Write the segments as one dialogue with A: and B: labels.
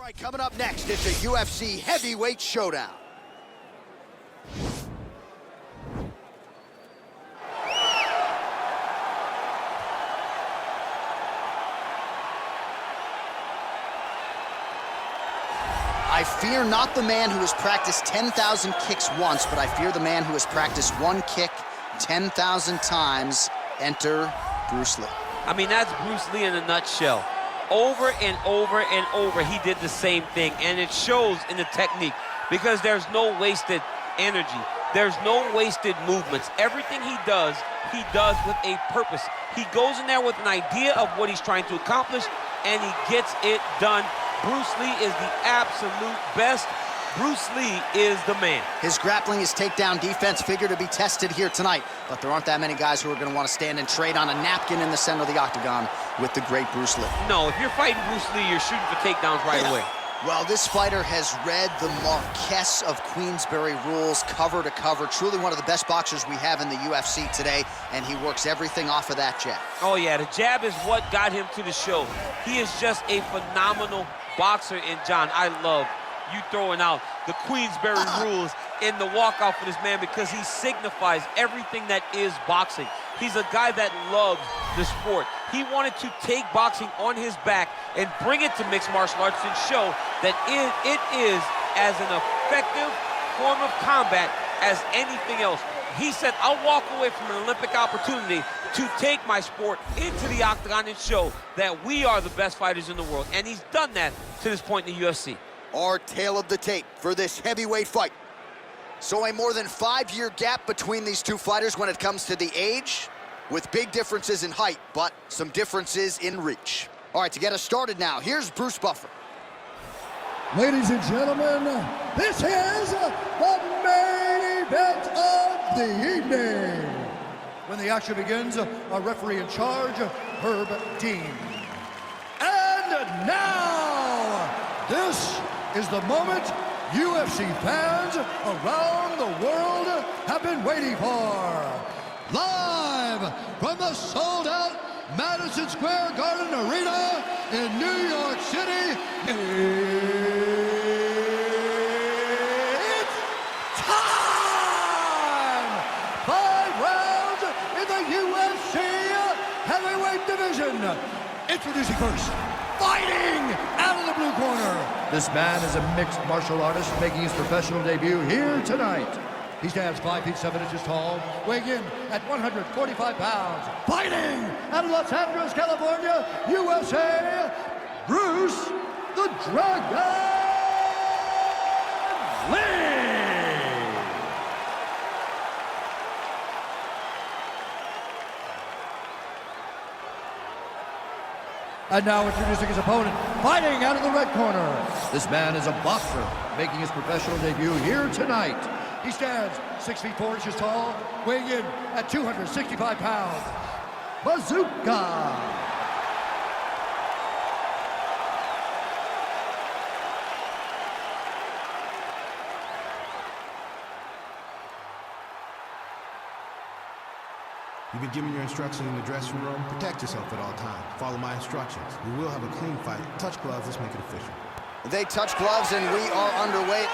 A: right, coming up next, it's a UFC heavyweight showdown. I fear not the man who has practiced 10,000 kicks once, but I fear the man who has practiced one kick 10,000 times. Enter Bruce Lee.
B: I mean, that's Bruce Lee in a nutshell. Over and over and over, he did the same thing, and it shows in the technique because there's no wasted energy. There's no wasted movements. Everything he does with a purpose. He goes in there with an idea of what he's trying to accomplish, and he gets it done. Bruce Lee is the absolute best. Bruce Lee is the man. His grappling, his takedown defense figure to be tested here tonight, but there aren't that many guys who are going to want to stand and trade on a napkin in the center of the octagon with the great Bruce Lee. No, if you're fighting Bruce Lee, you're shooting for takedowns right away. Well, this fighter has read the Marquess of Queensberry rules cover to cover. Truly one of the best boxers we have in the UFC today, and he works everything off of that jab. Oh, yeah, the jab is what got him to the show. He is just a phenomenal boxer, and John, I love you throwing out the Queensberry rules in the walkout for this man because he signifies everything that is boxing. He's a guy that loves the sport. He wanted to take boxing on his back and bring it to mixed martial arts and show that it is as an effective form of combat as anything else. He said, I'll walk away from an Olympic opportunity to take my sport into the octagon and show that we are the best fighters in the world. And he's done that to this point in the UFC. Our tale of the tape for this heavyweight fight. So a more than 5-year gap between these two fighters when it comes to the age, with big differences in height, but some differences in reach. All right, to get us started now, here's Bruce Buffer.
C: Ladies and gentlemen, this is the main event of the evening. When the action begins, our referee in charge, Herb Dean. And now, this is the moment UFC fans around the world have been waiting for. Live from the sold-out Madison Square Garden Arena in New York City, it's time! 5 rounds in the UFC heavyweight division. Introducing first, fighting out of the blue corner. This man is a mixed martial artist making his professional debut here tonight. He stands 5 feet 7 inches tall, weighing in at 145 pounds. Fighting out of Los Angeles, California, USA, Bruce the Dragon Lee. And now introducing his opponent, fighting out of the red corner. This man is a boxer, making his professional debut here tonight. He stands 6 feet 4 inches tall, weighing in at 265 pounds. Bazooka.
D: You've been given your instructions in the dressing room. Protect yourself at all times. Follow my instructions. We will have a clean fight. Touch gloves. Let's make it official.
A: They touch gloves, and we are underway.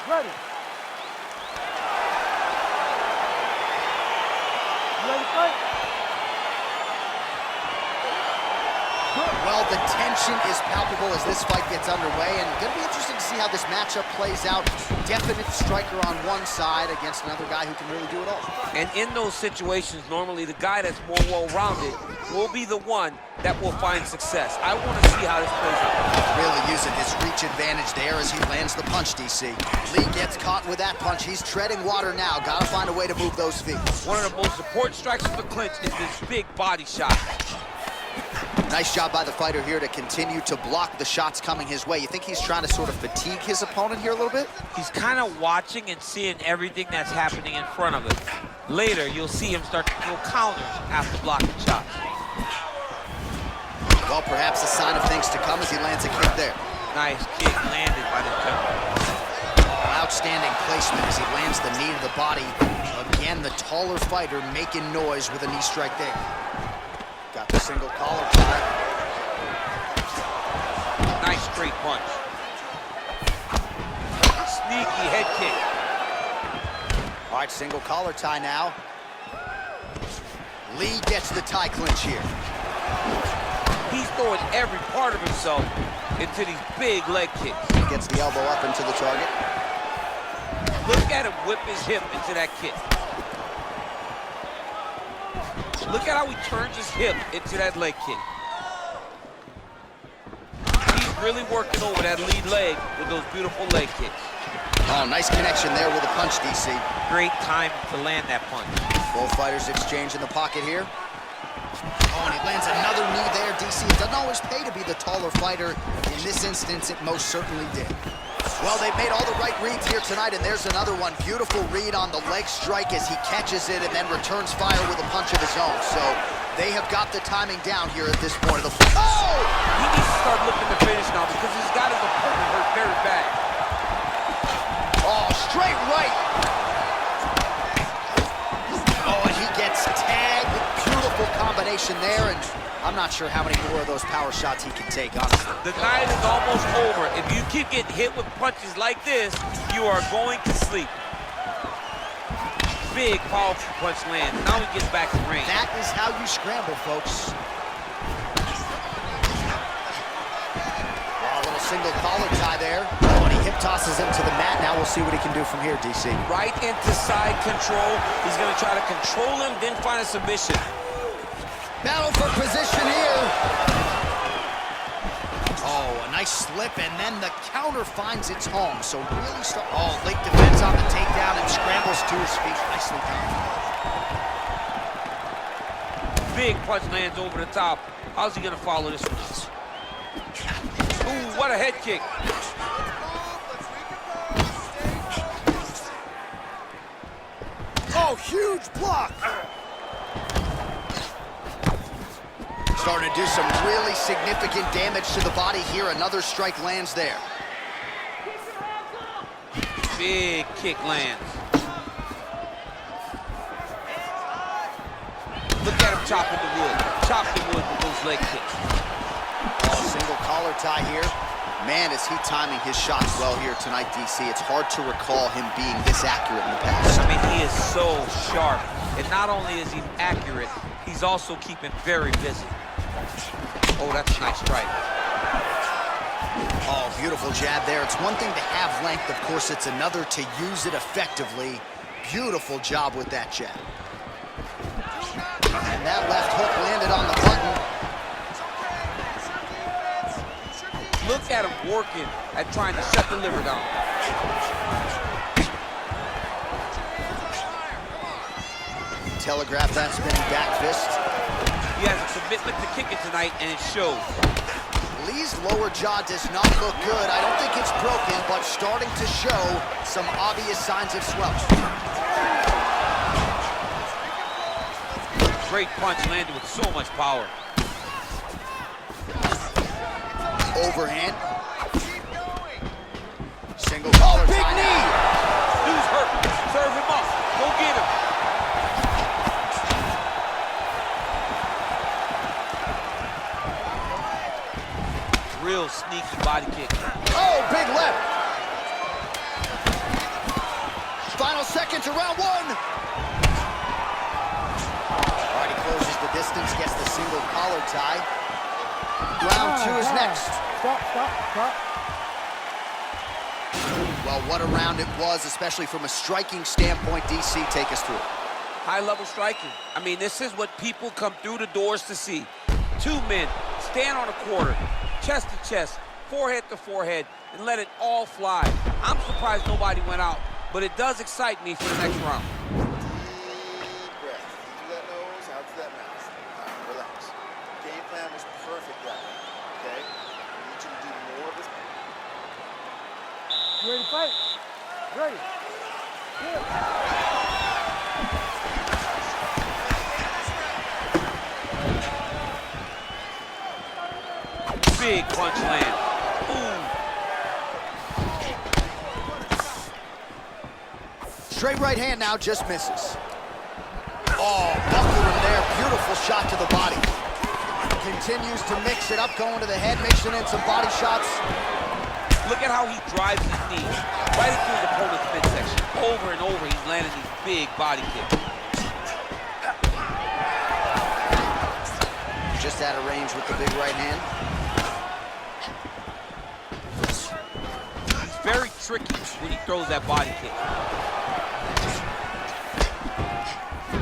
E: Ready. You ready to fight?
A: Well, the tension is palpable as this fight gets underway, and going to be interesting to see how this matchup plays out. Definite striker on one side against another guy who can really do it all. And in those situations, normally the guy that's more well-rounded will be the one that will find success. I want to see how this plays out. Really using his reach advantage there as he lands the punch, DC. Lee gets caught with that punch. He's treading water now. Got to find a way to move those feet. One of the most important strikes of the clinch is this big body shot. Nice job by the fighter here to continue to block the shots coming his way. You think he's trying to sort of fatigue his opponent here a little bit? He's kind of watching and seeing everything that's happening in front of him. Later, you'll see him start to throw counters after blocking shots. Well, perhaps a sign of things to come as he lands a kick there. Nice kick landed by the jumper. Outstanding placement as he lands the knee to the body. Again, the taller fighter making noise with a knee strike there. Got the single collar tie.
B: straight punch. Sneaky head kick.
A: All right, single collar tie now. Lee gets the tie clinch here.
B: He's throwing every part of himself into these big leg kicks.
A: He gets the elbow up into the target.
B: Look at him whip his hip into that kick. Look at how he turns his hip into that leg kick. He's really working over that lead leg with those beautiful leg kicks.
A: Oh, nice connection there with a punch, DC.
B: Great time to land that punch.
A: Both fighters exchange in the pocket here. Oh, and he lands another knee there, DC. It doesn't always pay to be the taller fighter. In this instance, it most certainly did. Well, they've made all the right reads here tonight, and there's another one. Beautiful read on the leg strike as he catches it and then returns fire with a punch of his own. So they have got the timing down here at this point of the fight. Oh!
B: He needs to start looking to finish now because he's got his opponent hurt very bad.
A: Oh, straight right. Oh, and he gets tagged. Beautiful combination there, and I'm not sure how many more of those power shots he can take, honestly.
B: The night is almost over. If you keep getting hit with punches like this, you are going to sleep. Big, powerful punch lands. Now he gets back in range.
A: That is how you scramble, folks. Oh, a little single collar tie there. Oh, and he hip tosses him to the mat. Now we'll see what he can do from here, DC.
B: Right into side control. He's going to try to control him, then find a submission.
A: Battle for position here. Oh, a nice slip, and then the counter finds its home. So really start. Oh, late defense on the takedown and scrambles to his feet. Nicely done.
B: Big punch lands over the top. How's he gonna follow this one? Ooh, what a head kick.
A: Oh, huge block. Starting to do some really significant damage to the body here. Another strike lands there.
B: Big kick lands. Look at him chopping the wood. Chop the wood with those leg kicks.
A: Oh, single collar tie here. Man, is he timing his shots well here tonight, DC. It's hard to recall him being this accurate in the past.
B: I mean, he is so sharp. And not only is he accurate, he's also keeping very busy. Oh, that's a nice strike.
A: Oh, beautiful jab there. It's one thing to have length, of course. It's another to use it effectively. Beautiful job with that jab. And that left hook landed on the button.
B: Look at him working at trying to shut the liver down.
A: Telegraph that spinning back fist.
B: He has a commitment to kicking tonight, and it shows.
A: Lee's lower jaw does not look good. I don't think it's broken, but starting to show some obvious signs of swelling.
B: Great punch landed with so much power.
A: Overhand. Single collar
B: big
A: tie
B: knee.
A: now.
B: Dude's hurt. Serve him up. Go get him. Real sneaky body kick.
A: Oh, big left. Final seconds of round one. All right, he closes the distance, gets the single collar tie. Round two is next.
E: Stop.
A: Well, what a round it was, especially from a striking standpoint. DC, take us through it.
B: High-level striking. I mean, this is what people come through the doors to see. Two men stand on a quarter, chest to chest, forehead to forehead, and let it all fly. I'm surprised nobody went out, but it does excite me for the next round.
F: Deep breath. Through that nose, out through that mouth. All right, relax. Game plan was perfect that way, okay? I need you to do more of this.
E: You ready to fight? Ready.
B: Big punch land. Ooh.
A: Straight right hand now, just misses. Oh, buckled him there. Beautiful shot to the body. continues to mix it up, going to the head, mixing in some body shots.
B: Look at how he drives his knees right into his opponent's midsection. Over and over, he's landing these big body kicks.
A: Just out of range with the big right hand.
B: He's very tricky when he throws that body kick.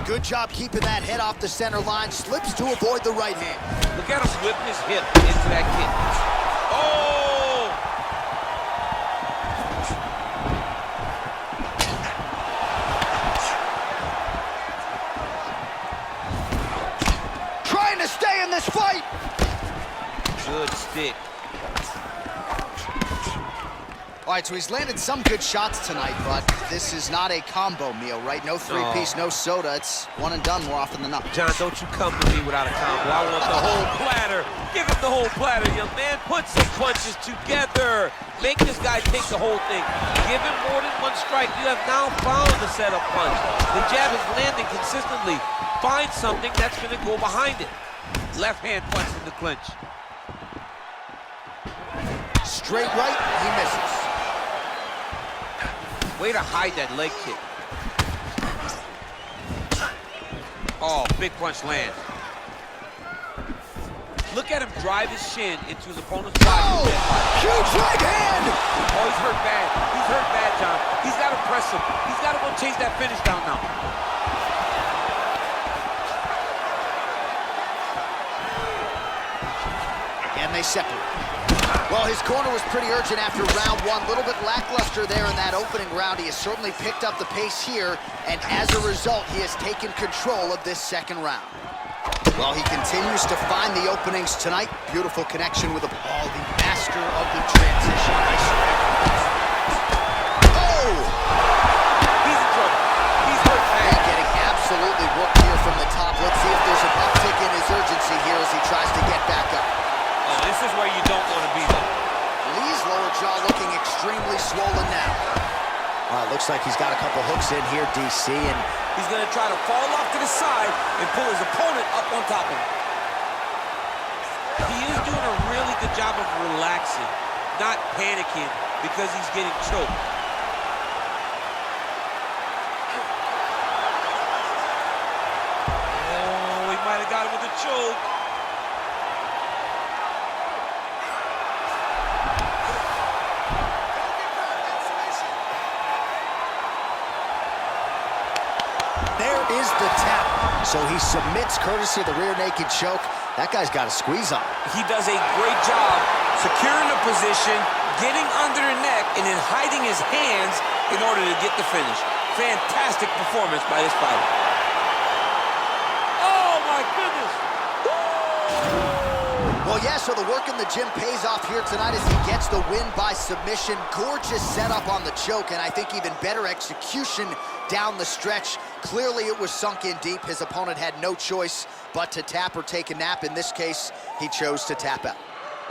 A: Good job keeping that head off the center line. Slips to avoid the right hand.
B: Look at him whipping his hip into that kick. Oh!
A: Trying to stay in this fight.
B: Good stick.
A: All right, so he's landed some good shots tonight, but this is not a combo meal, right? No three-piece, no soda. It's one and done more often than not.
B: John, don't you come to me without a combo. I want the whole platter. Give him the whole platter, young man. Put some punches together. Make this guy take the whole thing. Give him more than one strike. You have now found the setup punch. The jab is landing consistently. Find something that's going to go behind it. Left hand punch in the clinch.
A: Straight right, he misses.
B: Way to hide that leg kick. Oh, big punch land. Look at him drive his shin into his opponent's body.
A: Oh, huge right hand!
B: Oh, he's hurt bad. He's hurt bad, John. He's got to press him. He's got to go chase that finish down now.
A: And they separate. Well, his corner was pretty urgent after round one. A little bit lackluster there in that opening round. He has certainly picked up the pace here, and as a result, he has taken control of this second round. Well, he continues to find the openings tonight. Beautiful connection with the ball, the master of the transition. Oh!
B: He's in trouble. He's hurt bad.
A: Getting absolutely whooped here from the top. Let's see if there's an uptick in his urgency here as he tries to get back up.
B: Oh, this is where you don't want to be there.
A: Lee's lower jaw looking extremely swollen now. Looks like he's got a couple hooks in here, DC, and
B: he's going to try to fall off to the side and pull his opponent up on top of him. He is doing a really good job of relaxing, not panicking because he's getting choked. Oh, he might have got him with a choke.
A: there is the tap. So he submits courtesy of the rear naked choke. That guy's got a squeeze on.
B: He does a great job securing the position, getting under the neck, and then hiding his hands in order to get the finish. Fantastic performance by this fighter. Oh, my goodness.
A: Well, yeah, so the work in the gym pays off here tonight as he gets the win by submission. Gorgeous setup on the choke, and I think even better execution down the stretch. Clearly, it was sunk in deep. His opponent had no choice but to tap or take a nap. In this case, he chose to tap out.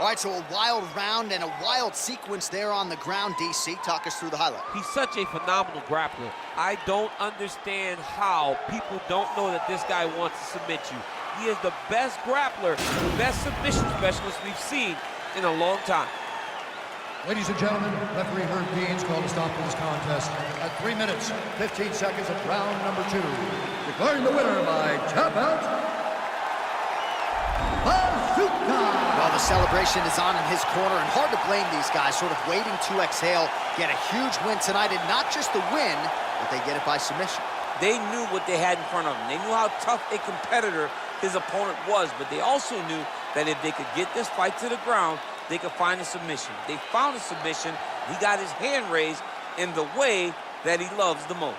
A: All right, so a wild round and a wild sequence there on the ground. DC, talk us through the highlight.
B: He's such a phenomenal grappler. I don't understand how people don't know that this guy wants to submit you. He is the best grappler, the best submission specialist we've seen in a long time.
C: Ladies and gentlemen, referee Herb Dean's called a stop to this contest at 3 minutes, 15 seconds of round number 2. Declaring the winner by tap out, Bazooka!
A: Well, the celebration is on in his corner, and hard to blame these guys, sort of waiting to exhale, get a huge win tonight, and not just the win, but they get it by submission.
B: They knew what they had in front of them. They knew how tough a competitor his opponent was, but they also knew that if they could get this fight to the ground, they could find a submission. They found a submission. He got his hand raised in the way that he loves the most.